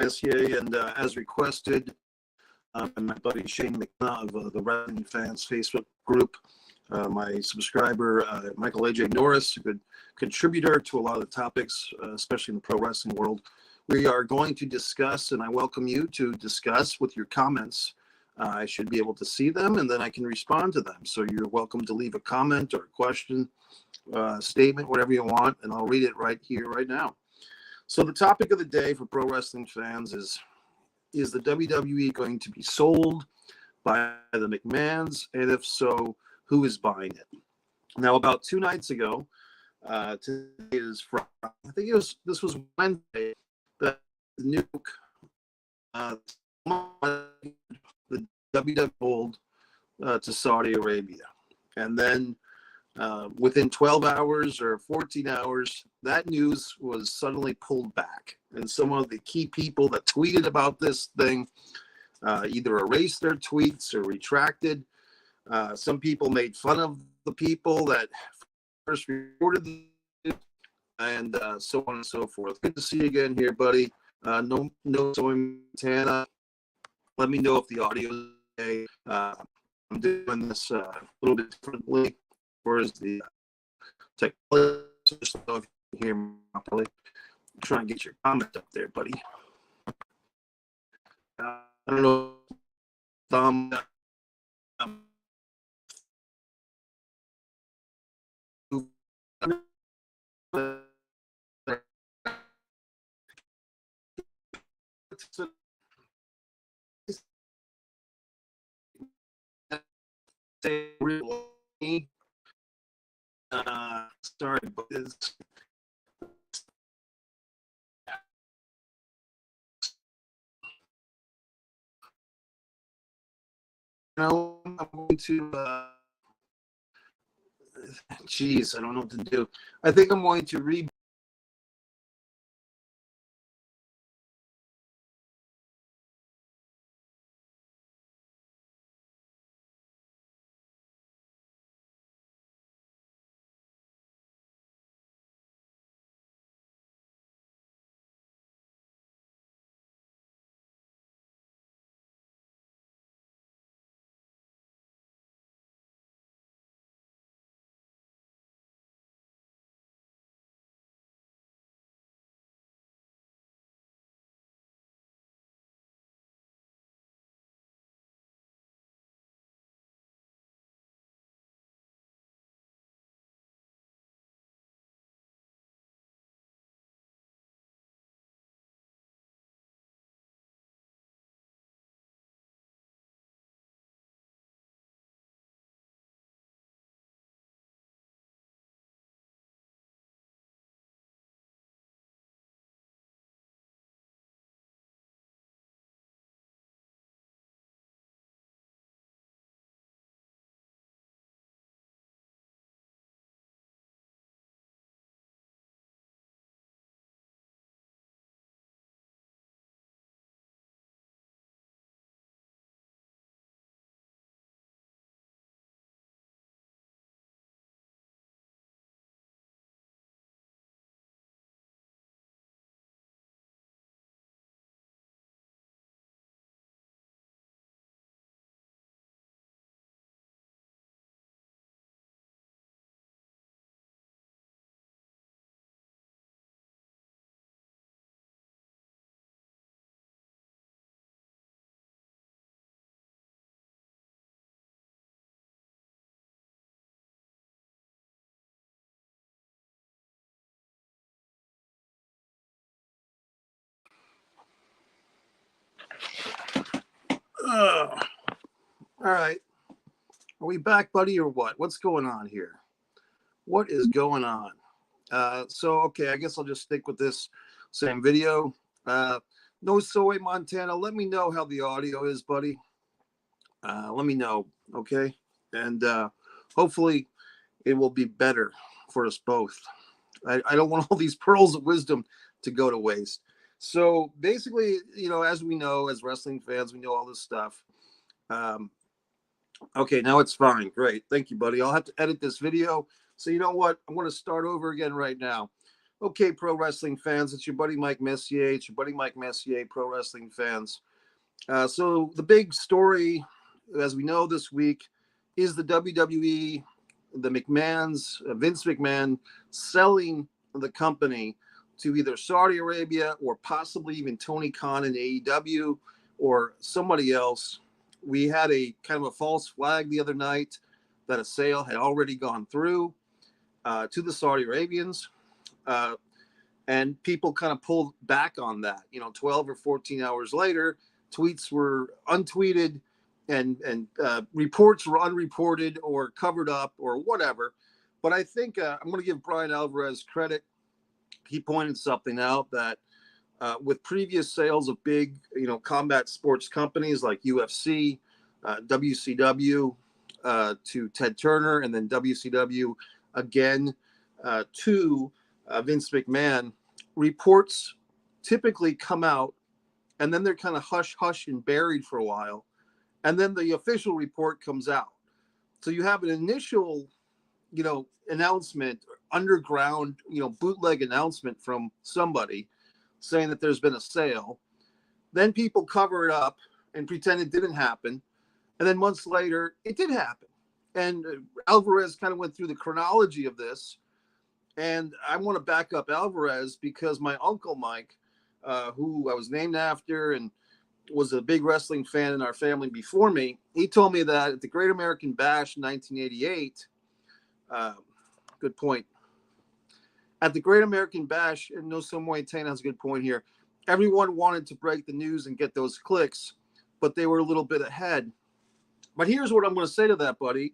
SCA, and as requested, and my buddy Shane McDonough of the Wrestling Fans Facebook group, my subscriber Michael AJ Norris, a good contributor to a lot of the topics, especially in the pro wrestling world. We are going to discuss, and I welcome you to discuss with your comments. I should be able to see them, and then I can respond to them. So you're welcome to leave a comment or a question, statement, whatever you want, and I'll read it right here, right now. So the topic of the day for pro wrestling fans is the WWE going to be sold by the McMahons? And if so, who is buying it? Now, about 2 nights ago, today is Friday, I think this was Wednesday, that the WWE sold to Saudi Arabia. And then within 12 hours or 14 hours, that news was suddenly pulled back. And some of the key people that tweeted about this thing either erased their tweets or retracted. Some people made fun of the people that first reported it, and so on and so forth. Good to see you again here, buddy. No, Montana. Let me know if the audio is okay. I'm doing this a little bit differently. Where's the technology? So if you can hear me properly, try and get your comment up there, buddy. I don't know. Sorry, but it's I'm going to geez, I don't know what to do. I think I'm going to read. All right. Are we back, buddy, or what? What's going on here? What is going on? So, okay, I guess I'll just stick with this same video. No Soy Montana, let me know how the audio is, buddy. Let me know, okay? And hopefully it will be better for us both. I don't want all these pearls of wisdom to go to waste. So basically, you know, as we know, as wrestling fans, we know all this stuff. Okay, now it's fine. Great. Thank you, buddy. I'll have to edit this video. So you know what? I'm going to start over again right now. Okay, pro wrestling fans, it's your buddy Mike Messier. It's your buddy Mike Messier, pro wrestling fans. So the big story, as we know this week, is the WWE, the McMahons, Vince McMahon, selling the company to either Saudi Arabia or possibly even Tony Khan in AEW or somebody else. We had a kind of a false flag the other night that a sale had already gone through to the Saudi Arabians. And people kind of pulled back on that. 12 or 14 hours later, tweets were untweeted and reports were unreported or covered up or whatever. But I think I'm going to give Brian Alvarez credit. He pointed something out that with previous sales of big, combat sports companies like UFC, WCW to Ted Turner, and then WCW again to Vince McMahon, reports typically come out and then they're kind of hush and buried for a while. And then the official report comes out. So you have an initial, announcement, underground, bootleg announcement from somebody saying that there's been a sale. Then people cover it up and pretend it didn't happen. And then months later, it did happen. And Alvarez kind of went through the chronology of this. And I want to back up Alvarez because my uncle Mike, who I was named after and was a big wrestling fan in our family before me, he told me that at the Great American Bash in 1988, good point. At the Great American Bash, and No Samoy Tana has a good point here, everyone wanted to break the news and get those clicks, but they were a little bit ahead. But here's what I'm going to say to that, buddy.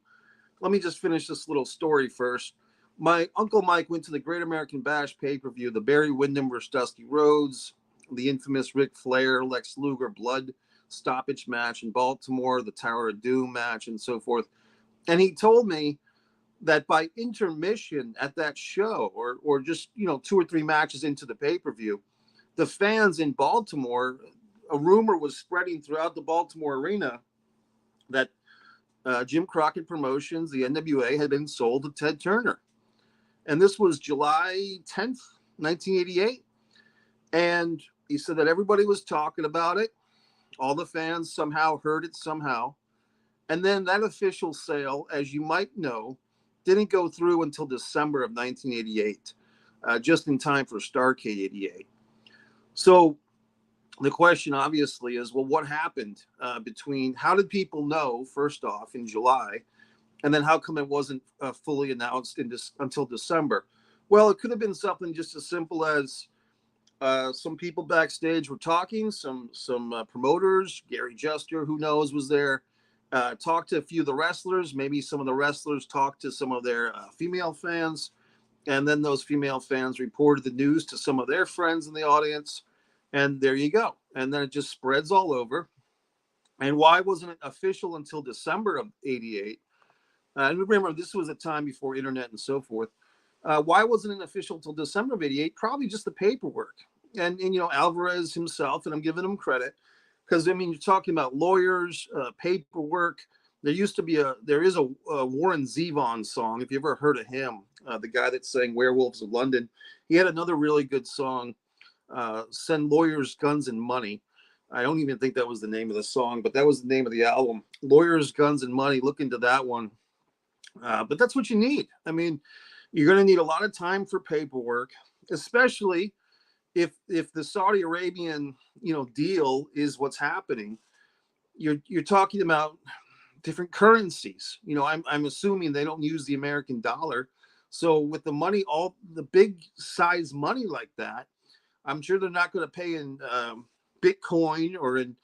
Let me just finish this little story first. My Uncle Mike went to the Great American Bash pay-per-view, the Barry Windham versus Dusty Rhodes, the infamous Ric Flair, Lex Luger blood stoppage match in Baltimore, the Tower of Doom match, and so forth. And he told me that by intermission at that show, or just, 2 or 3 matches into the pay-per-view, the fans in Baltimore, a rumor was spreading throughout the Baltimore arena that Jim Crockett Promotions, the NWA, had been sold to Ted Turner. And this was July 10th, 1988. And he said that everybody was talking about it. All the fans somehow heard it somehow. And then that official sale, as you might know, didn't go through until December of 1988, just in time for Starrcade 88. So the question obviously is, well, what happened between, how did people know, first off, in July, and then how come it wasn't fully announced until December? Well, it could have been something just as simple as some people backstage were talking, some promoters, Gary Juster, who knows, was there, talked to a few of the wrestlers. Maybe some of the wrestlers talked to some of their female fans, and then those female fans reported the news to some of their friends in the audience, and there you go. And then it just spreads all over. And why wasn't it official until December of 88? And remember, this was a time before internet and so forth. Why wasn't it official until December of 88? Probably just the paperwork. And Alvarez himself, and I'm giving him credit, because, you're talking about lawyers, paperwork. There is a Warren Zevon song, if you ever heard of him, the guy that sang Werewolves of London. He had another really good song, Send Lawyers, Guns, and Money. I don't even think that was the name of the song, but that was the name of the album. Lawyers, Guns, and Money. Look into that one. But that's what you need. You're going to need a lot of time for paperwork, especially if the Saudi Arabian, deal is what's happening. You're talking about different currencies. I'm assuming they don't use the American dollar. So with the money, all the big size money like that, I'm sure they're not going to pay in Bitcoin or in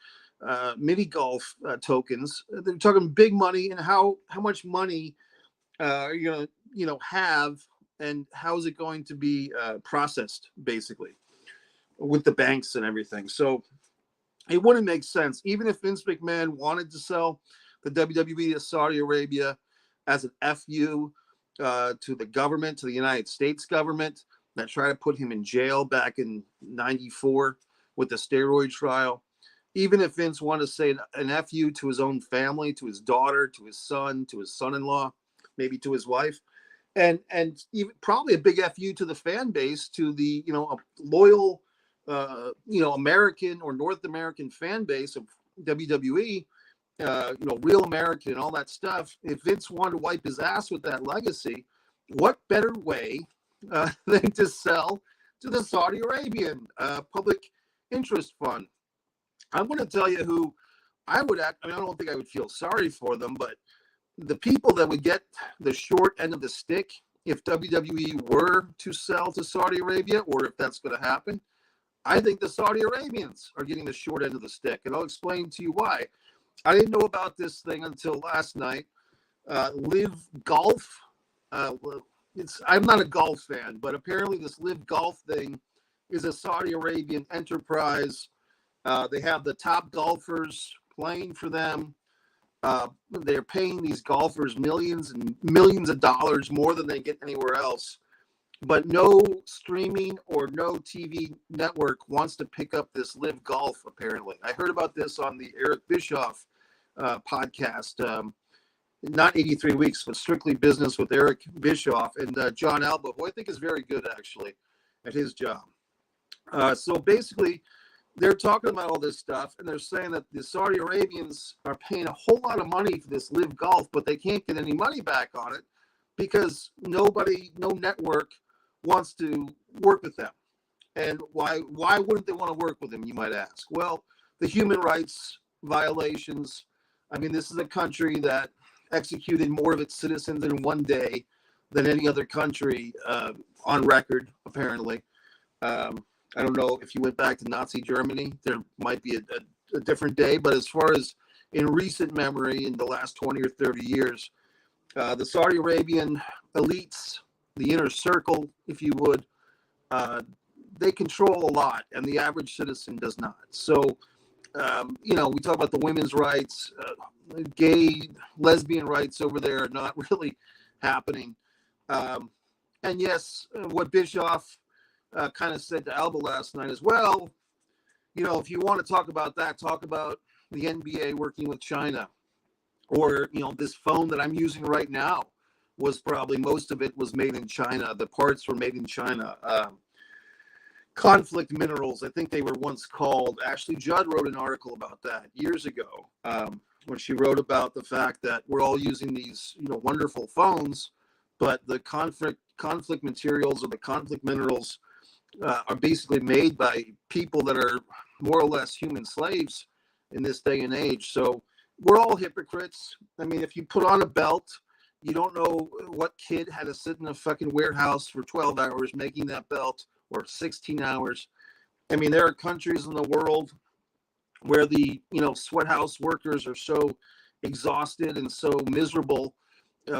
mini golf tokens. They're talking big money, and how much money are you going to have, and how is it going to be processed, basically, with the banks and everything. So it wouldn't make sense, even if Vince McMahon wanted to sell the WWE to Saudi Arabia as an FU to the government, to the United States government that tried to put him in jail back in 94 with the steroid trial. Even if Vince wanted to say an FU to his own family, to his daughter, to his son, to his son-in-law, maybe to his wife, and even probably a big fu to the fan base, to the a loyal American or North American fan base of WWE, real American and all that stuff. If Vince wanted to wipe his ass with that legacy, what better way than to sell to the Saudi Arabian public interest fund? I'm going to tell you who I would act. I mean, I don't think I would feel sorry for them, but the people that would get the short end of the stick if WWE were to sell to Saudi Arabia, or if that's going to happen, I think the Saudi Arabians are getting the short end of the stick. And I'll explain to you why. I didn't know about this thing until last night. Live Golf. I'm not a golf fan, but apparently this Live Golf thing is a Saudi Arabian enterprise. They have the top golfers playing for them. They're paying these golfers millions and millions of dollars more than they get anywhere else. But no streaming or no TV network wants to pick up this Live Golf, apparently. I heard about this on the Eric Bischoff podcast, not 83 Weeks, but Strictly Business with Eric Bischoff and John Alba, who I think is very good, actually, at his job. So basically, they're talking about all this stuff, and they're saying that the Saudi Arabians are paying a whole lot of money for this Live Golf, but they can't get any money back on it because no network wants to work with them. And why wouldn't they want to work with them, you might ask? Well, the human rights violations. I mean, this is a country that executed more of its citizens in one day than any other country on record, apparently. I don't know if you went back to Nazi Germany, there might be a different day, but as far as in recent memory, in the last 20 or 30 years, the Saudi Arabian elites, the inner circle, if you would, they control a lot, and the average citizen does not. So, we talk about the women's rights, gay, lesbian rights over there are not really happening. And yes, what Bischoff kind of said to Alba last night as well, if you want to talk about that, talk about the NBA working with China, or, this phone that I'm using right now was probably, most of it was made in China. The parts were made in China. Conflict minerals, I think they were once called. Ashley Judd wrote an article about that years ago, when she wrote about the fact that we're all using these, wonderful phones, but the conflict materials or the conflict minerals are basically made by people that are more or less human slaves in this day and age. So we're all hypocrites. I mean, if you put on a belt, you don't know what kid had to sit in a fucking warehouse for 12 hours making that belt, or 16 hours. I mean, there are countries in the world where the, sweat house workers are so exhausted and so miserable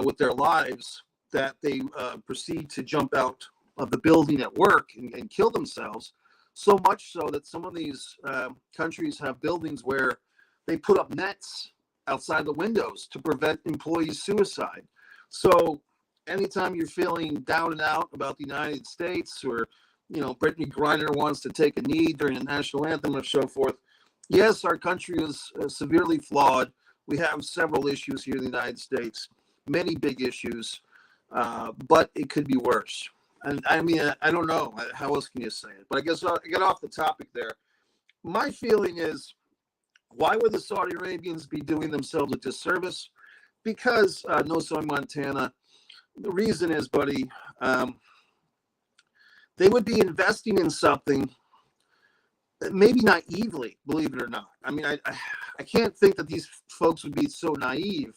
with their lives that they proceed to jump out of the building at work and kill themselves. So much so that some of these countries have buildings where they put up nets outside the windows to prevent employees' suicide. So anytime you're feeling down and out about the United States, or Brittany Griner wants to take a knee during the national anthem or so forth. Yes, our country is severely flawed. We have several issues here in the United States, many big issues, but it could be worse. And I mean, I don't know. How else can you say it? But I guess I get off the topic there. My feeling is, why would the Saudi Arabians be doing themselves a disservice? Because, No Soy Montana, the reason is, buddy, they would be investing in something, maybe naively, believe it or not. I mean, I can't think that these folks would be so naive,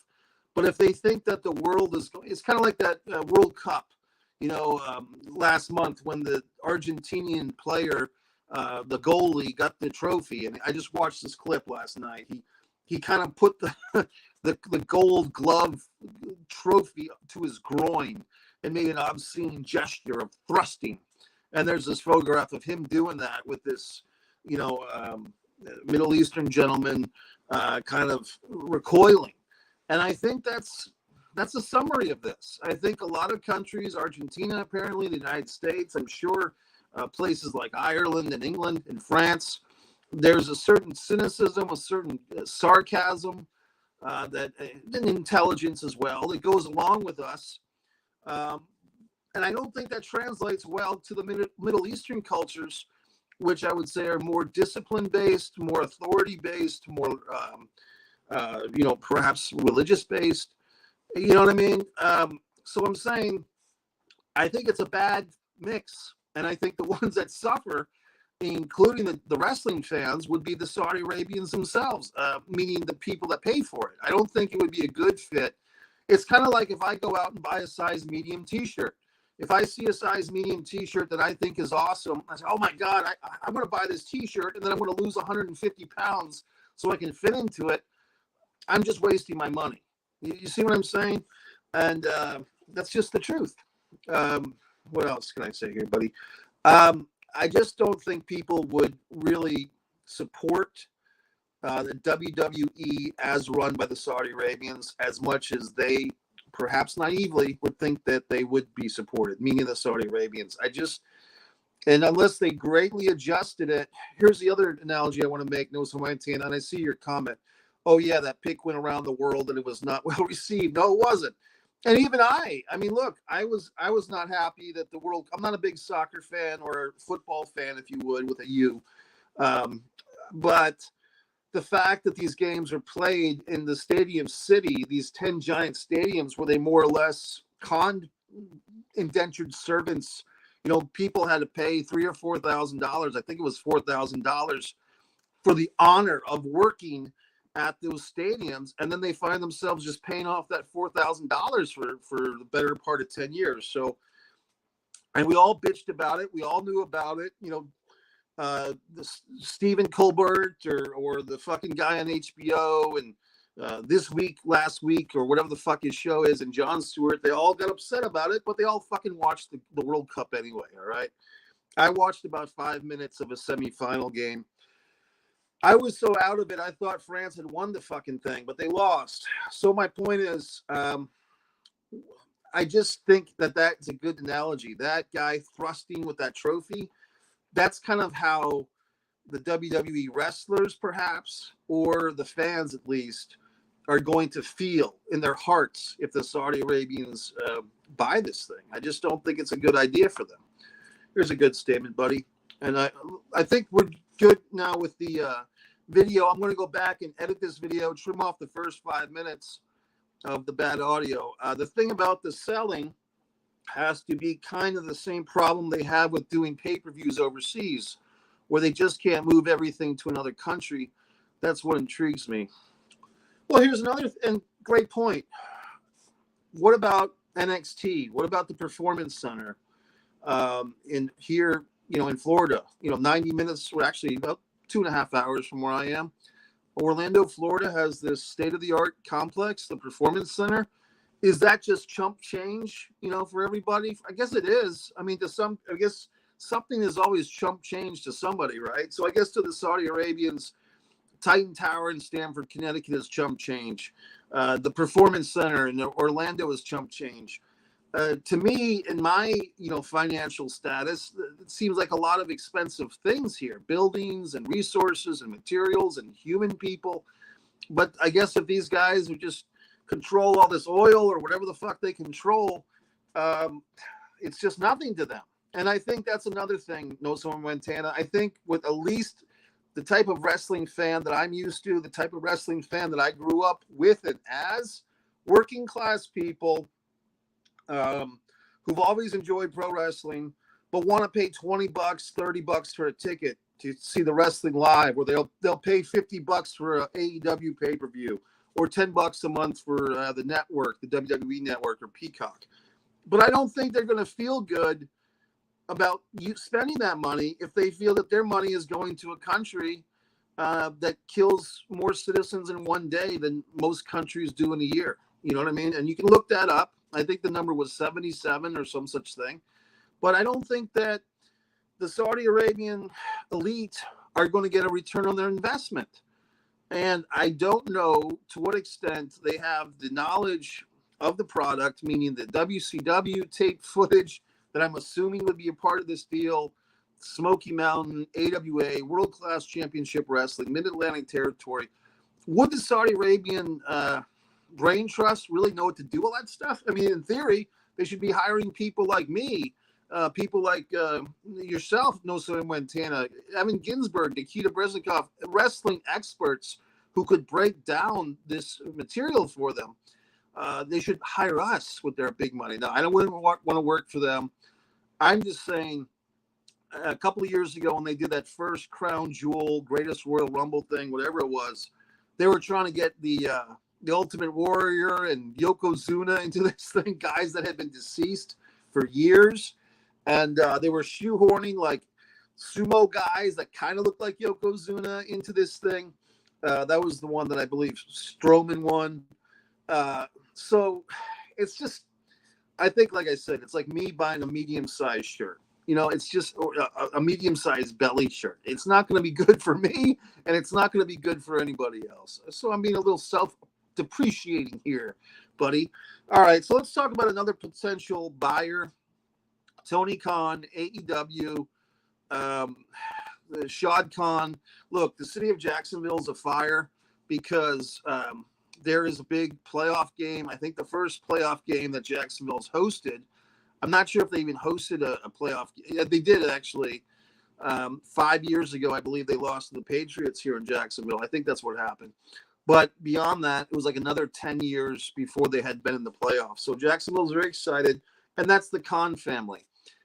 but if they think that the world is, it's kind of like that World Cup, last month when the Argentinian player, the goalie, got the trophy. And I just watched this clip last night. He kind of put the gold glove trophy to his groin and made an obscene gesture of thrusting. And there's this photograph of him doing that with this, Middle Eastern gentleman kind of recoiling. And I think that's a summary of this. I think a lot of countries, Argentina, apparently, the United States, I'm sure places like Ireland and England and France, there's a certain cynicism, a certain sarcasm, and intelligence as well that goes along with us Um, and I don't think that translates well to the Middle Eastern cultures, which I would say are more discipline based, more authority based, more, perhaps religious based. You know what I mean? So I'm saying I think it's a bad mix. And I think the ones that suffer, including the wrestling fans, would be the Saudi Arabians themselves, meaning the people that pay for it. I don't think it would be a good fit. It's kind of like if I go out and buy a size medium t-shirt. If I see a size medium t-shirt that I think is awesome, I say, oh my God, I'm going to buy this t-shirt and then I'm going to lose 150 pounds so I can fit into it. I'm just wasting my money. You see what I'm saying? And that's just the truth. What else can I say here, buddy? I just don't think people would really support the WWE as run by the Saudi Arabians as much as they perhaps naively would think that they would be supported, meaning the Saudi Arabians. And unless they greatly adjusted it, here's the other analogy I want to make, Montana, and I see your comment. Oh yeah, that pick went around the world and it was not well received. No, it wasn't. And even I mean, look, I was not happy that the world, I'm not a big soccer fan or football fan, if you would, with a U. But the fact that these games are played in the stadium city, these 10 giant stadiums where they more or less conned indentured servants, people had to pay $3,000 or $4,000. I think it was $4,000 for the honor of working at those stadiums, and then they find themselves just paying off that $4,000 for the better part of 10 years. So, and we all bitched about it. We all knew about it. The Stephen Colbert or the fucking guy on HBO and This Week, Last Week, or whatever the fuck his show is, and Jon Stewart, they all got upset about it, but they all fucking watched the World Cup anyway, all right? I watched about 5 minutes of a semifinal game. I was so out of it, I thought France had won the fucking thing, but they lost. So my point is, I just think that that's a good analogy. That guy thrusting with that trophy, that's kind of how the WWE wrestlers, perhaps, or the fans at least, are going to feel in their hearts if the Saudi Arabians buy this thing. I just don't think it's a good idea for them. Here's a good statement, buddy. And I think we're good now with the video. I'm going to go back and edit this video, trim off the first 5 minutes of the bad audio. The thing about the selling has to be kind of the same problem they have with doing pay-per-views overseas, where they just can't move everything to another country. That's what intrigues me. Well, here's another and great point. What about NXT? What about the Performance Center in here, in Florida? 90 minutes, or actually about 2.5 hours from where I am. Orlando, Florida has this state-of-the-art complex, the Performance Center. Is that just chump change, for everybody? I guess it is. I mean, I guess something is always chump change to somebody, right? So I guess to the Saudi Arabians, Titan Tower in Stamford, Connecticut is chump change. The Performance Center in Orlando is chump change. To me, in my financial status, it seems like a lot of expensive things here: buildings and resources and materials and human people. But I guess if these guys who just control all this oil or whatever the fuck they control, it's just nothing to them. And I think that's another thing, Montana. I think with at least the type of wrestling fan that I'm used to, the type of wrestling fan that I grew up with and as, working class people who've always enjoyed pro wrestling, but want to pay $20, $30 for a ticket to see the wrestling live, where they'll pay $50 for an AEW pay-per-view, or $10 a month for the network, the WWE network, or Peacock. But I don't think they're going to feel good about you spending that money if they feel that their money is going to a country that kills more citizens in one day than most countries do in a year. You know what I mean? And you can look that up. I think the number was 77 or some such thing. But I don't think that the Saudi Arabian elite are going to get a return on their investment. And I don't know to what extent they have the knowledge of the product, meaning the WCW tape footage that I'm assuming would be a part of this deal, Smoky Mountain, AWA, World Class Championship Wrestling, Mid-Atlantic Territory. Would the Saudi Arabian brain trust really know what to do with all that stuff? I mean, in theory, They should be hiring people like me, people like yourself, Nosa Montana, Evan Ginsberg, Nikita Breznikov, wrestling experts who could break down this material for them. They should hire us with their big money. Now, I don't want to work for them. I'm just saying, a couple of years ago when they did that first Crown Jewel, Greatest Royal Rumble thing, whatever it was, they were trying to get the Ultimate Warrior and Yokozuna into this thing, guys that had been deceased for years. And they were shoehorning like sumo guys that kind of looked like Yokozuna into this thing. That was the one that I believe Strowman won. So it's just, I think, like I said, it's like me buying a medium-sized shirt. You know, it's just a medium-sized belly shirt. It's not going to be good for me, and it's not going to be good for anybody else. So I'm being a little self-depreciating here, buddy. All right, so let's talk about another potential buyer. Tony Khan, AEW, Shad Khan. Look, the city of Jacksonville is afire because there is a big playoff game. I think the first playoff game that Jacksonville's hosted. I'm not sure if they even hosted a playoff. Yeah, they did actually. 5 years ago, I believe they lost to the Patriots here in Jacksonville. I think that's what happened. But beyond that, it was like another 10 years before they had been in the playoffs. So Jacksonville's very excited, and that's the Khan family.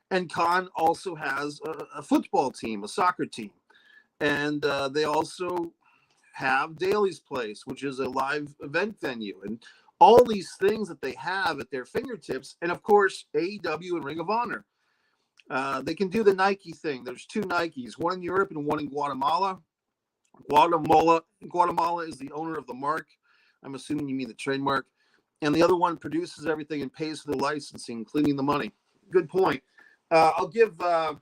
And Khan also has a football team, a soccer team. And they also have Daly's Place, which is a live event venue. And all these things that they have at their fingertips, and of course, AEW and Ring of Honor. They can do the Nike thing. There's 2 Nikes, one in Europe and one in Guatemala. Guatemala is the owner of the mark. I'm assuming you mean the trademark. And the other one produces everything and pays for the licensing, including the money. Good point. I'll give, I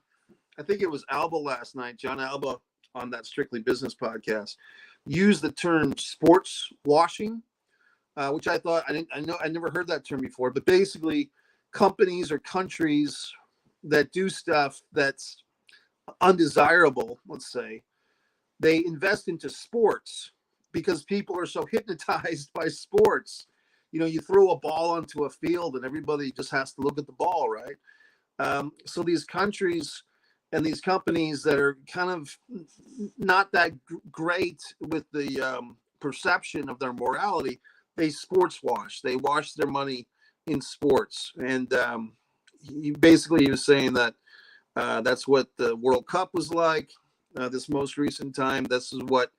think it was Alba last night, John Alba on that Strictly Business podcast, used the term sports washing. Which I thought I never heard that term before, but basically companies or countries that do stuff that's undesirable, let's say, they invest into sports because people are so hypnotized by sports. You know, you throw a ball onto a field and everybody just has to look at the ball, right? So these countries and these companies that are kind of not that great with the perception of their morality, they sports wash. They wash their money in sports. And he was saying that that's what the World Cup was like this most recent time. This is what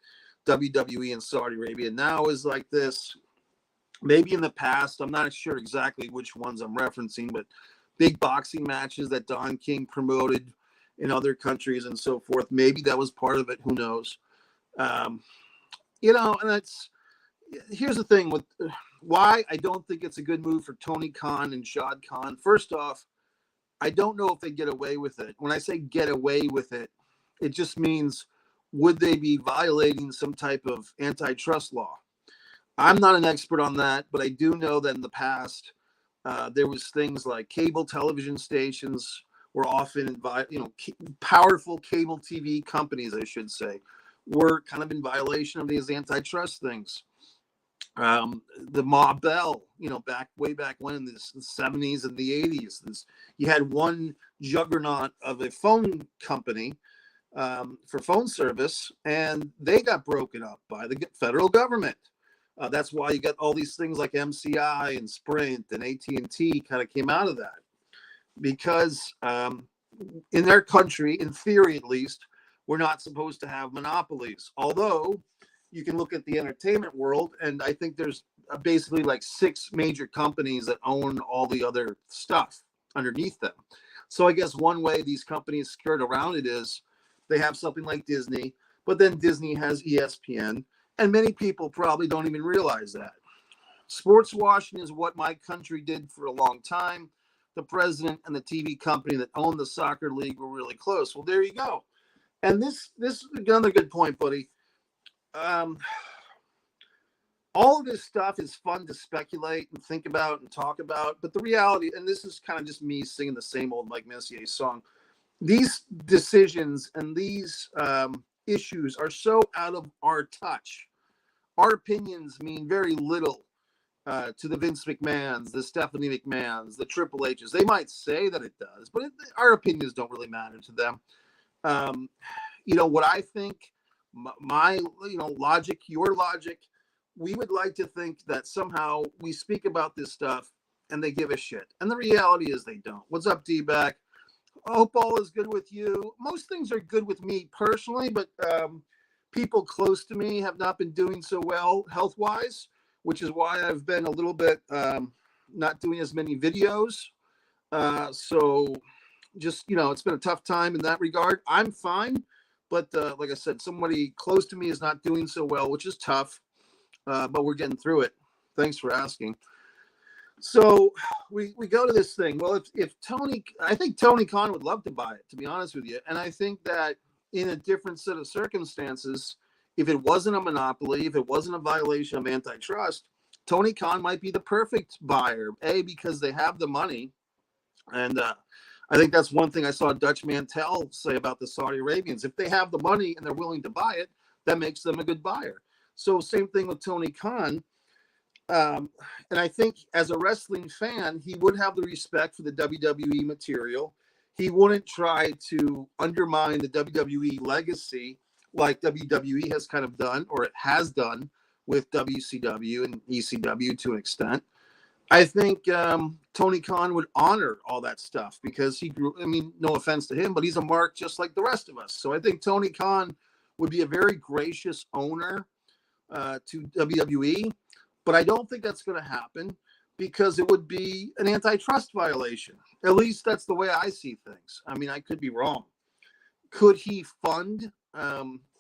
WWE and Saudi Arabia now is like this. Maybe in the past, I'm not sure exactly which ones I'm referencing, but big boxing matches that Don King promoted in other countries and so forth. Maybe that was part of it. Who knows? You know, and that's, here's the thing with why I don't think it's a good move for Tony Khan and Shad Khan. First off, I don't know if they get away with it. When I say get away with it, it just means would they be violating some type of antitrust law? I'm not an expert on that, but I do know that in the past there was things like cable television stations were often, powerful cable TV companies, I should say, were kind of in violation of these antitrust things. The Ma Bell, way back when in the 70s and the 80s, you had one juggernaut of a phone company for phone service, and they got broken up by the federal government. That's why you got all these things like MCI and Sprint and AT&T kind of came out of that, because in their country, in theory at least, we're not supposed to have monopolies. Although you can look at the entertainment world, and I think there's basically like 6 major companies that own all the other stuff underneath them. So I guess one way these companies skirt around it is they have something like Disney, but then Disney has ESPN, and many people probably don't even realize that. Sports washing is what my country did for a long time. The president and the TV company that owned the soccer league were really close. Well, there you go. And this is another good point, buddy. All of this stuff is fun to speculate and think about and talk about, but the reality, and this is kind of just me singing the same old Mike Messier song, these decisions and these issues are so out of our touch. Our opinions mean very little to the Vince McMahons, the Stephanie McMahons, the Triple H's. They might say that it does, but our opinions don't really matter to them. What I think, my logic, your logic, we would like to think that somehow we speak about this stuff and they give a shit. And the reality is they don't. What's up, D-Back? I hope all is good with you. Most things are good with me personally, but people close to me have not been doing so well health-wise, which is why I've been a little bit not doing as many videos. So just, it's been a tough time in that regard. I'm fine, but like I said, somebody close to me is not doing so well, which is tough, but we're getting through it. Thanks for asking. So we go to this thing. Well, I think Tony Khan would love to buy it, to be honest with you. And I think that in a different set of circumstances, if it wasn't a monopoly, if it wasn't a violation of antitrust, Tony Khan might be the perfect buyer, because they have the money. And I think that's one thing I saw Dutch Mantel say about the Saudi Arabians. If they have the money and they're willing to buy it, that makes them a good buyer. So same thing with Tony Khan. And I think as a wrestling fan, he would have the respect for the WWE material. He wouldn't try to undermine the WWE legacy like WWE has kind of done, or it has done with WCW and ECW to an extent. I think Tony Khan would honor all that stuff because he grew, no offense to him, but he's a mark just like the rest of us. So I think Tony Khan would be a very gracious owner to WWE. But I don't think that's going to happen because it would be an antitrust violation. At least that's the way I see things. I could be wrong. Could he fund?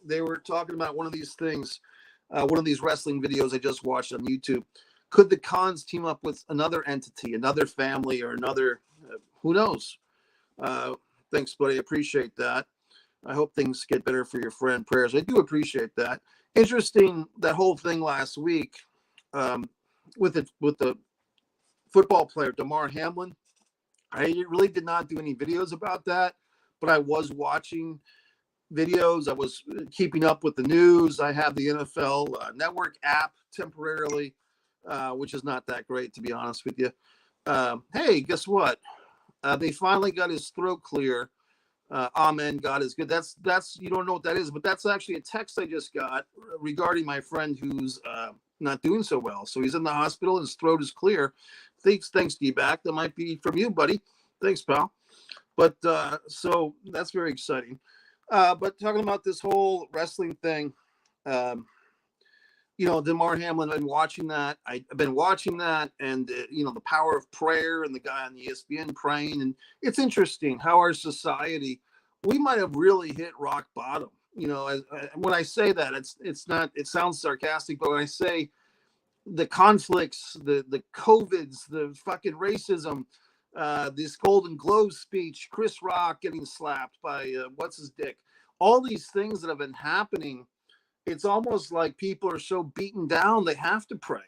They were talking about one of these things, one of these wrestling videos I just watched on YouTube. Could the Khans team up with another entity, another family, or another, who knows? Thanks, buddy. I appreciate that. I hope things get better for your friend. Prayers. I do appreciate that. Interesting, that whole thing last week. With the football player Damar Hamlin, I really did not do any videos about that, but I was watching videos. I was keeping up with the news. I have the NFL Network app temporarily, which is not that great, to be honest with you. Hey, guess what? They finally got his throat clear. Amen. God is good. That's you don't know what that is, but that's actually a text I just got regarding my friend who's not doing so well. So he's in the hospital and his throat is clear. Thanks, D-Back. That might be from you, buddy. Thanks, pal. But so that's very exciting. But talking about this whole wrestling thing, Damar Hamlin, I've been watching that. I've been watching that, and the power of prayer, and the guy on the ESPN praying, and it's interesting how our society, we might have really hit rock bottom. When I say that, it's not. It sounds sarcastic, but when I say the conflicts, the COVIDs, the fucking racism, this Golden Globe speech, Chris Rock getting slapped by what's his dick, all these things that have been happening. It's almost like people are so beaten down they have to pray,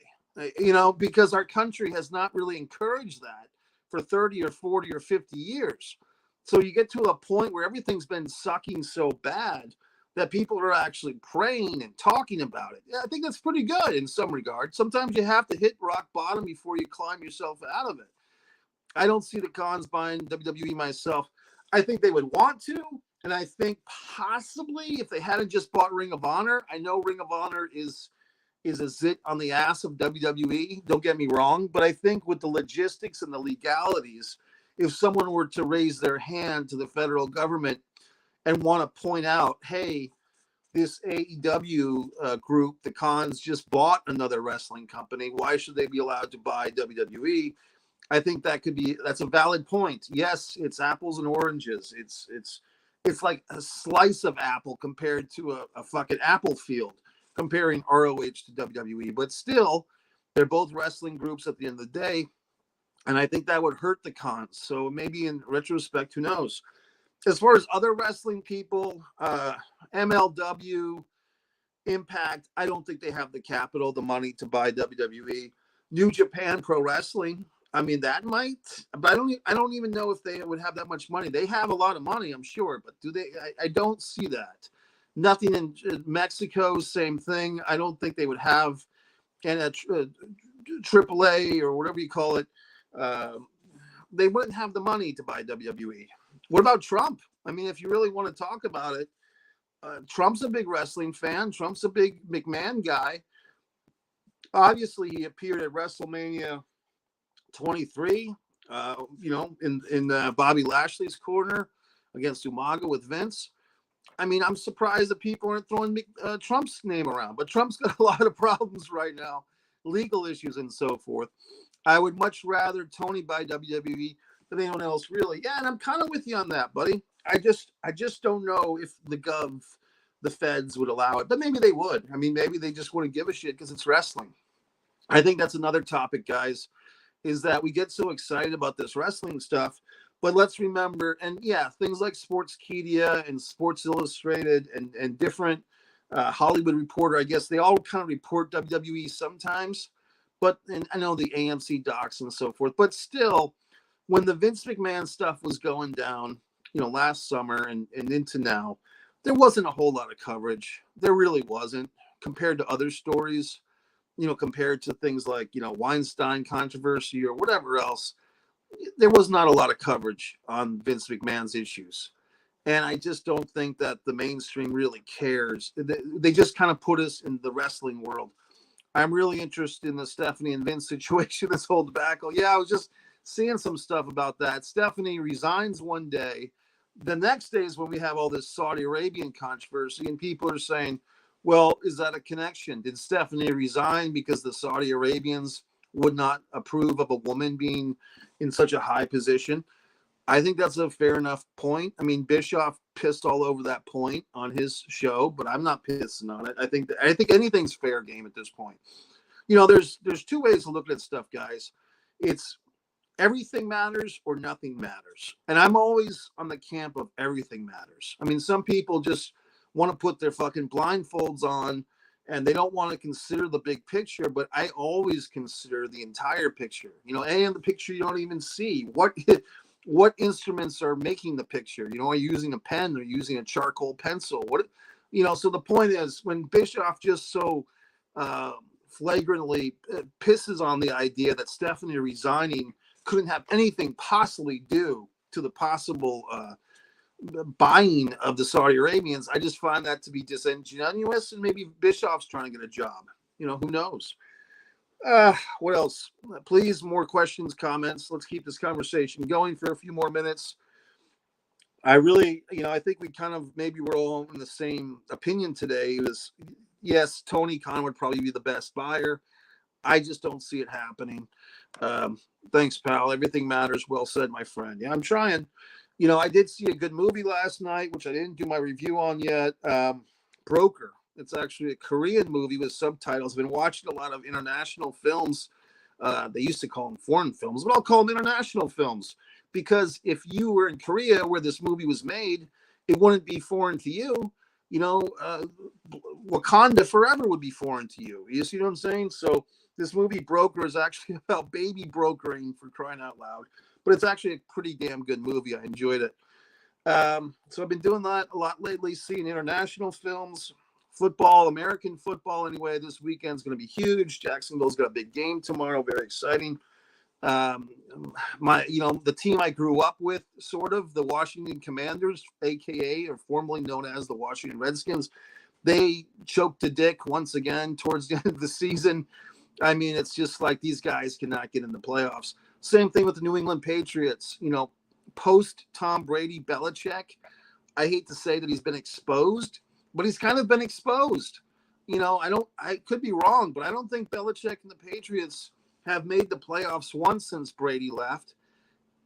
because our country has not really encouraged that for 30 or 40 or 50 years. So you get to a point where everything's been sucking so bad that people are actually praying and talking about it. Yeah, I think that's pretty good in some regard. Sometimes you have to hit rock bottom before you climb yourself out of it. I don't see the Khans buying WWE myself. I think they would want to. And I think possibly if they hadn't just bought Ring of Honor, I know Ring of Honor is a zit on the ass of WWE. Don't get me wrong. But I think with the logistics and the legalities, if someone were to raise their hand to the federal government and want to point out, hey, this AEW group, the Khans, just bought another wrestling company. Why should they be allowed to buy WWE? I think that's a valid point. Yes, it's apples and oranges. It's like a slice of apple compared to a fucking apple field, comparing ROH to WWE. But still, they're both wrestling groups at the end of the day. And I think that would hurt the Khans. So maybe in retrospect, who knows? As far as other wrestling people, MLW, Impact, I don't think they have the capital, the money to buy WWE. New Japan Pro Wrestling, that might, but I don't even know if they would have that much money. They have a lot of money, I'm sure, but do they? I don't see that. Nothing in Mexico, same thing. I don't think they would have. And AAA or whatever you call it, they wouldn't have the money to buy WWE. What about Trump? I mean, if you really want to talk about it, Trump's a big wrestling fan. Trump's a big McMahon guy. Obviously, he appeared at WrestleMania 23, in Bobby Lashley's corner against Umaga with Vince. I mean, I'm surprised that people aren't throwing Trump's name around, but Trump's got a lot of problems right now, legal issues and so forth. I would much rather Tony buy WWE than anyone else, really. Yeah, and I'm kind of with you on that, buddy. I just don't know if the feds would allow it, but maybe they would. I mean, maybe they just wouldn't give a shit because it's wrestling. I think that's another topic, guys, is that we get so excited about this wrestling stuff, but let's remember, and yeah, things like Sportskeeda and Sports Illustrated and different Hollywood Reporter, I guess they all kind of report WWE sometimes, but and I know the AMC docs and so forth, but still, when the Vince McMahon stuff was going down, last summer and into now, there wasn't a whole lot of coverage. There really wasn't, compared to other stories, compared to things like, Weinstein controversy or whatever else. There was not a lot of coverage on Vince McMahon's issues. And I just don't think that the mainstream really cares. They just kind of put us in the wrestling world. I'm really interested in the Stephanie and Vince situation, this whole debacle. Yeah, I was just seeing some stuff about that. Stephanie resigns one day. The next day is when we have all this Saudi Arabian controversy, and people are saying, well, is that a connection? Did Stephanie resign because the Saudi Arabians would not approve of a woman being in such a high position? I think that's a fair enough point. I mean, Bischoff pissed all over that point on his show, but I'm not pissing on it. I think anything's fair game at this point. There's two ways to look at stuff, guys. It's everything matters or nothing matters. And I'm always on the camp of everything matters. I mean, some people just want to put their fucking blindfolds on and they don't want to consider the big picture, but I always consider the entire picture, and the picture you don't even see. What instruments are making the picture? Are you using a pen or using a charcoal pencil? So the point is, when Bischoff just so flagrantly pisses on the idea that Stephanie resigning couldn't have anything possibly due to the possible buying of the Saudi Arabians, I just find that to be disingenuous, and maybe Bischoff's trying to get a job. Who knows? What else? Please, more questions, comments. Let's keep this conversation going for a few more minutes. I really, I think we kind of maybe we're all in the same opinion today. It was, yes, Tony Khan would probably be the best buyer. I just don't see it happening. Thanks, pal. Everything matters. Well said, my friend. Yeah, I'm trying. I did see a good movie last night, which I didn't do my review on yet. Broker. It's actually a Korean movie with subtitles. I've been watching a lot of international films. They used to call them foreign films, but I'll call them international films, because if you were in Korea where this movie was made, it wouldn't be foreign to you. Wakanda Forever would be foreign to you. You see what I'm saying? So this movie Broker is actually about baby brokering, for crying out loud. But it's actually a pretty damn good movie. I enjoyed it. So I've been doing that a lot lately, seeing international films. Football, American football anyway, this weekend's going to be huge. Jacksonville's got a big game tomorrow. Very exciting. The team I grew up with, sort of, the Washington Commanders, AKA, or formerly known as the Washington Redskins, they choked a dick once again towards the end of the season. I mean, it's just like these guys cannot get in the playoffs. Same thing with the New England Patriots. Post Tom Brady, Belichick, I hate to say that he's been exposed, but he's kind of been exposed. I could be wrong, but I don't think Belichick and the Patriots have made the playoffs once since Brady left.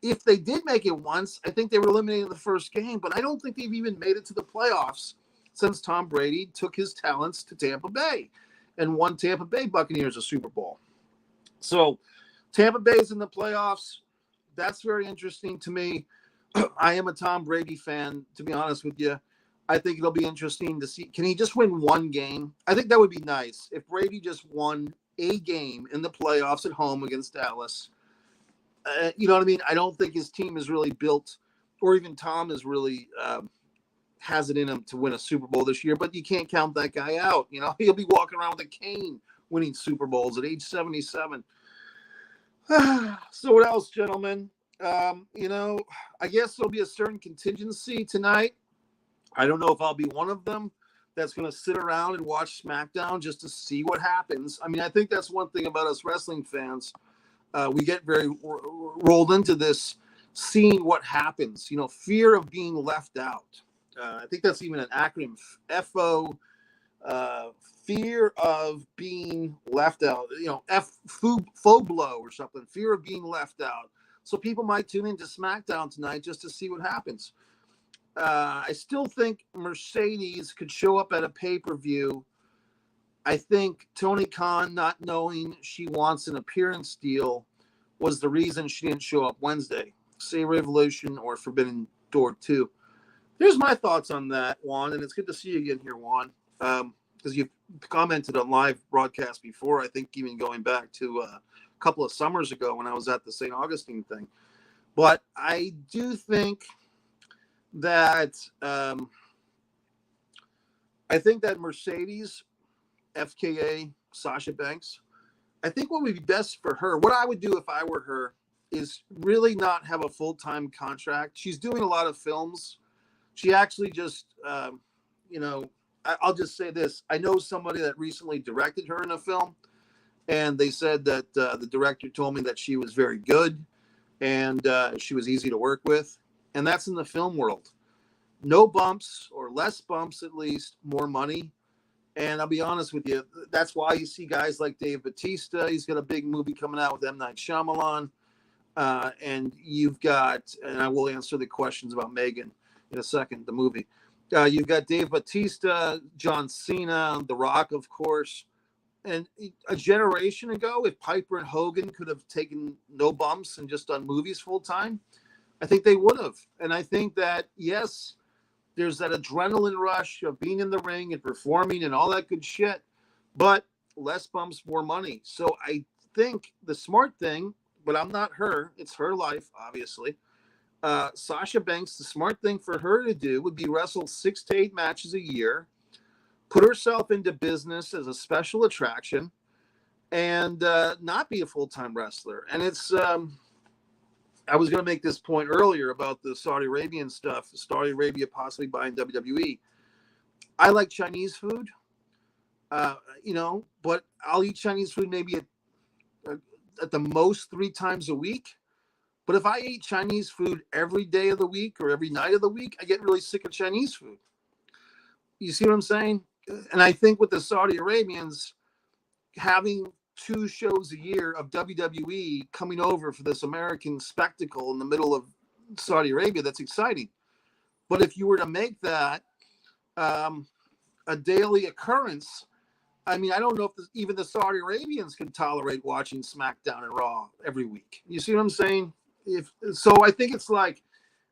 If they did make it once, I think they were eliminated in the first game, but I don't think they've even made it to the playoffs since Tom Brady took his talents to Tampa Bay and won Tampa Bay Buccaneers a Super Bowl. So Tampa Bay's in the playoffs. That's very interesting to me. I am a Tom Brady fan, to be honest with you. I think it'll be interesting to see. Can he just win one game? I think that would be nice if Brady just won a game in the playoffs at home against Dallas. You know what I mean? I don't think his team is really built, or even Tom is really has it in him to win a Super Bowl this year, but you can't count that guy out. He'll be walking around with a cane winning Super Bowls at age 77. So what else, gentlemen? I guess there'll be a certain contingency tonight. I don't know if I'll be one of them that's going to sit around and watch SmackDown just to see what happens. I mean, I think that's one thing about us wrestling fans. We get very rolled into this, seeing what happens. Fear of being left out. I think that's even an acronym, FO. Fear of being left out. FOBLO or something. Fear of being left out. So people might tune into SmackDown tonight just to see what happens. I still think Mercedes could show up at a pay-per-view. I think Tony Khan not knowing she wants an appearance deal was the reason she didn't show up Wednesday. Say Revolution or Forbidden Door 2. Here's my thoughts on that, Juan, and it's good to see you again here, Juan, because you've commented on live broadcast before, I think even going back to a couple of summers ago when I was at the St. Augustine thing. But I do think that Mercedes, FKA, Sasha Banks, I think what would be best for her, what I would do if I were her, is really not have a full-time contract. She's doing a lot of films. She actually just, I'll just say this. I know somebody that recently directed her in a film, and they said that the director told me that she was very good and she was easy to work with. And that's in the film world. No bumps, or less bumps at least, more money. And I'll be honest with you, that's why you see guys like Dave Bautista. He's got a big movie coming out with M. Night Shyamalan. And you've got, and I will answer the questions about Megan in a second, the movie. You've got Dave Bautista, John Cena, The Rock, of course. And a generation ago, if Piper and Hogan could have taken no bumps and just done movies full time, I think they would have. And I think that, yes, there's that adrenaline rush of being in the ring and performing and all that good shit, but less bumps, more money. So I think the smart thing, but I'm not her, it's her life, obviously. Sasha Banks, the smart thing for her to do would be wrestle 6 to 8 matches a year, put herself into business as a special attraction, and not be a full-time wrestler. And it's, I was going to make this point earlier about the Saudi Arabian stuff, Saudi Arabia possibly buying WWE. I like Chinese food, but I'll eat Chinese food maybe at the most 3 times a week. But if I ate Chinese food every day of the week or every night of the week, I get really sick of Chinese food. You see what I'm saying? And I think with the Saudi Arabians having 2 shows a year of WWE coming over for this American spectacle in the middle of Saudi Arabia, that's exciting. But if you were to make that a daily occurrence, I mean, I don't know if even the Saudi Arabians can tolerate watching SmackDown and Raw every week. You see what I'm saying? So I think it's like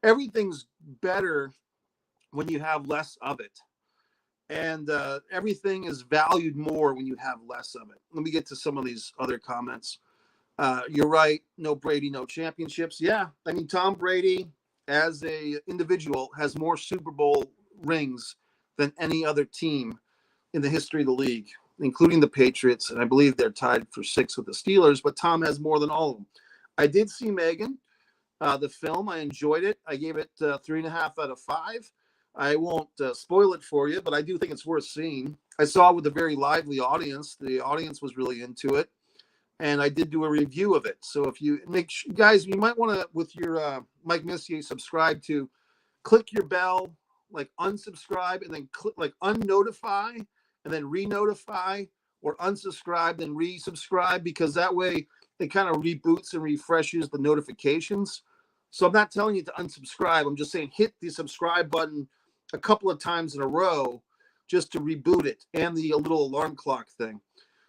everything's better when you have less of it. And everything is valued more when you have less of it. Let me get to some of these other comments. You're right. No Brady, no championships. Yeah. I mean, Tom Brady as a individual has more Super Bowl rings than any other team in the history of the league, including the Patriots. And I believe they're tied for 6 with the Steelers, but Tom has more than all of them. I did see Megan, the film. I enjoyed it. I gave it 3.5 out of 5. I won't spoil it for you, but I do think it's worth seeing. I saw it with a very lively audience. The audience was really into it, and I did do a review of it. So if you guys, you might want to, with your Mike Messier, subscribe to, click your bell, like unsubscribe, and then click like unnotify, and then re-notify, or unsubscribe, then resubscribe, because that way it kind of reboots and refreshes the notifications. So I'm not telling you to unsubscribe. I'm just saying hit the subscribe button a couple of times in a row just to reboot it, and the little alarm clock thing.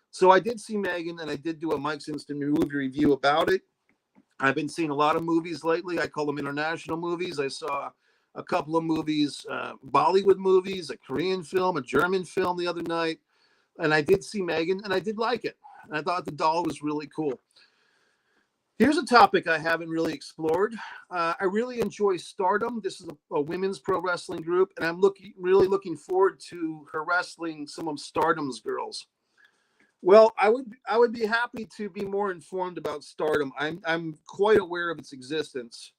So I did see Megan, and I did do a Mike's Instant Movie review about it. I've been seeing a lot of movies lately. I call them international movies. I saw a couple of movies, Bollywood movies, a Korean film, a German film the other night. And I did see Megan, and I did like it. And I thought the doll was really cool. Here's a topic I haven't really explored. I really enjoy Stardom. This is a women's pro wrestling group, and I'm really looking forward to her wrestling some of Stardom's girls. Well, I would be happy to be more informed about Stardom. I'm quite aware of its existence.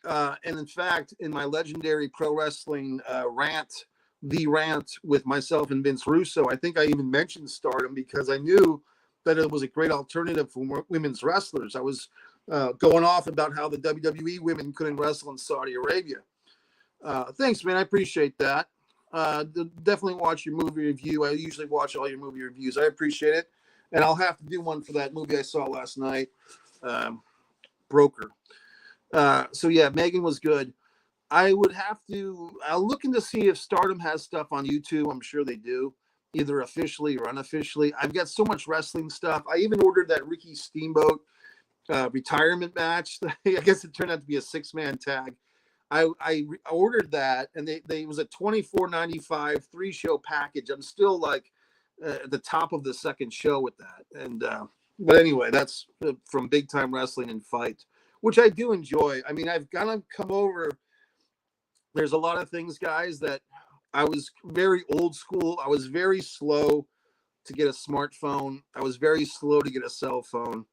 And in fact, in my legendary pro wrestling rant, the rant with myself and Vince Russo, I think I even mentioned Stardom because I knew that it was a great alternative for women's wrestlers. I was going off about how the WWE women couldn't wrestle in Saudi Arabia. Thanks, man. I appreciate that. Definitely watch your movie review. I usually watch all your movie reviews. I appreciate it. And I'll have to do one for that movie I saw last night, um, Broker. So yeah, Megan was good. I would have to. I'll look into see if Stardom has stuff on YouTube. I'm sure they do, either officially or unofficially. I've got so much wrestling stuff. I even ordered that Ricky Steamboat retirement match. I guess it turned out to be a 6-man tag. I ordered that, and they it was a $24.95 3-show package. I'm still like at the top of the second show with that. And but anyway, that's from Big Time Wrestling and Fight, which I do enjoy. I mean, I've kind of come over. There's a lot of things, guys, that I was very old school. I was very slow to get a smartphone. I was very slow to get a cell phone,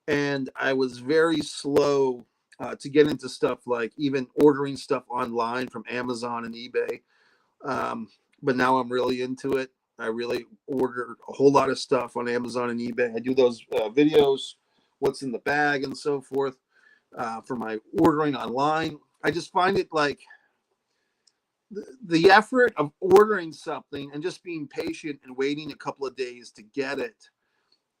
and I was very slow to get into stuff like even ordering stuff online from Amazon and eBay. But now I'm really into it. I really order a whole lot of stuff on Amazon and eBay. I do those videos, what's in the bag, and so forth for my ordering online. I just find it like the effort of ordering something and just being patient and waiting a couple of days to get it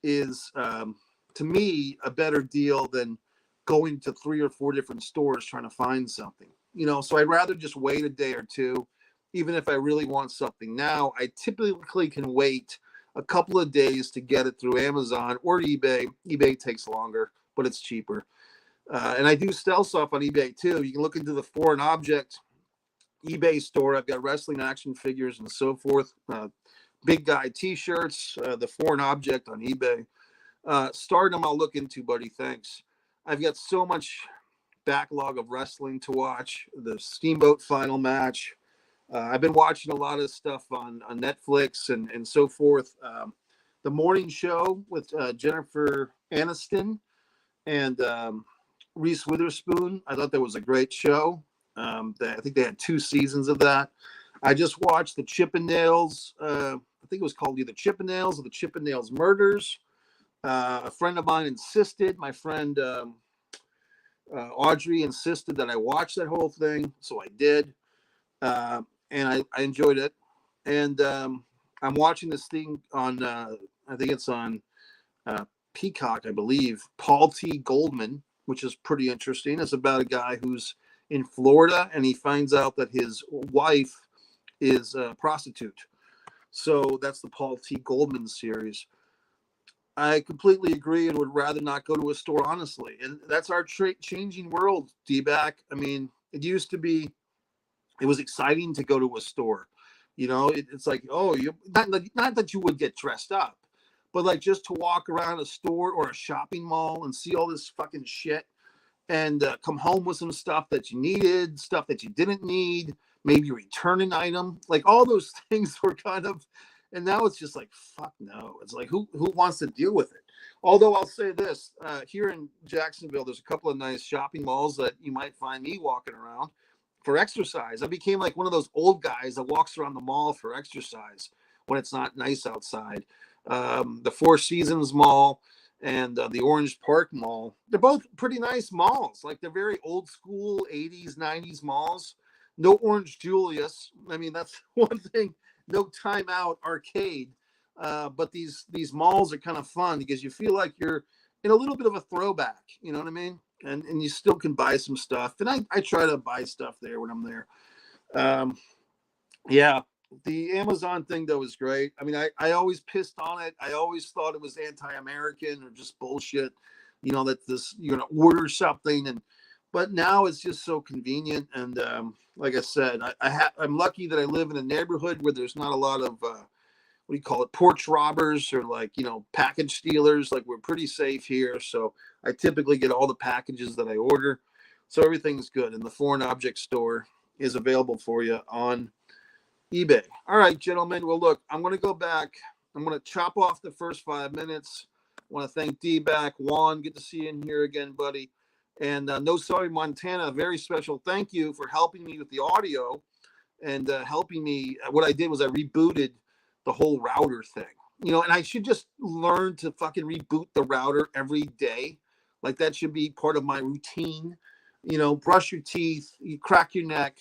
is, to me, a better deal than going to 3 or 4 different stores trying to find something. So I'd rather just wait a day or two, even if I really want something now. I typically can wait a couple of days to get it through Amazon or eBay. eBay takes longer, but it's cheaper. And I do sell stuff on eBay too. You can look into the foreign object eBay store. I've got wrestling action figures and so forth. Big guy T-shirts, the foreign object on eBay. Stardom, I'll look into, buddy. Thanks. I've got so much backlog of wrestling to watch. The Steamboat final match. I've been watching a lot of stuff on Netflix and so forth. The morning show with Jennifer Aniston and Reese Witherspoon. I thought that was a great show. I think they had 2 seasons of that. I just watched the Chippendales. I think it was called either Chippendales or the Chippendales Murders. A friend of mine insisted, my friend Audrey insisted that I watch that whole thing. So I did. And I enjoyed it. And I'm watching this thing on, I think it's on Peacock, I believe, Paul T. Goldman, which is pretty interesting. It's about a guy who's in Florida and he finds out that his wife is a prostitute. So that's the Paul T. Goldman series. I completely agree and would rather not go to a store, honestly. And that's our changing world, D-back. I mean, it used to be, it was exciting to go to a store. It's like, oh, not that you would get dressed up, but like just to walk around a store or a shopping mall and see all this fucking shit and come home with some stuff that you needed, stuff that you didn't need, maybe return an item. Like all those things were kind of, and now it's just like, fuck no. It's like, who wants to deal with it? Although I'll say this, here in Jacksonville, there's a couple of nice shopping malls that you might find me walking around for exercise. I became like one of those old guys that walks around the mall for exercise when it's not nice outside. The Four Seasons Mall and the Orange Park Mall, they're both pretty nice malls. Like they're very old school 80s, 90s malls. No Orange Julius. I mean, that's one thing. No Time Out Arcade. But these malls are kind of fun because you feel like you're in a little bit of a throwback. You know what I mean? And you still can buy some stuff. And I try to buy stuff there when I'm there. Yeah, the Amazon thing, though, is great. I mean, I always pissed on it. I always thought it was anti-American or just bullshit, that you're going to order something. But now it's just so convenient. And like I said, I'm lucky that I live in a neighborhood where there's not a lot of, what do you call it, porch robbers or package stealers. Like we're pretty safe here. So I typically get all the packages that I order. So everything's good. And the foreign object store is available for you on eBay. All right, gentlemen. Well, look, I'm going to go back. I'm going to chop off the first 5 minutes. I want to thank D-Back. Juan, good to see you in here again, buddy. And No Sorry Montana, a very special thank you for helping me with the audio and helping me. What I did was I rebooted the whole router thing. You know, and I should just learn to fucking reboot the router every day. Like that should be part of my routine. You know, brush your teeth, you crack your neck,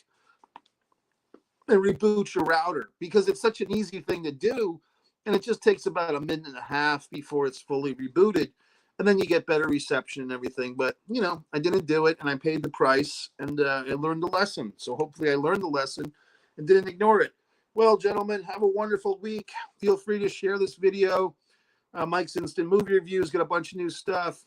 and reboot your router because it's such an easy thing to do. And it just takes about a minute and a half before it's fully rebooted. And then you get better reception and everything. But, you know, I didn't do it and I paid the price and I learned the lesson. So hopefully I learned the lesson and didn't ignore it. Well, gentlemen, have a wonderful week. Feel free to share this video. Mike's Instant Movie Reviews got a bunch of new stuff.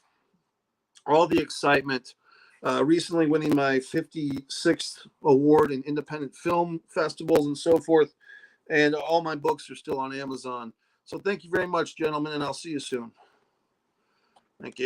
All the excitement. Recently winning my 56th award in independent film festivals and so forth. And all my books are still on Amazon. So thank you very much, gentlemen, and I'll see you soon. Thank you.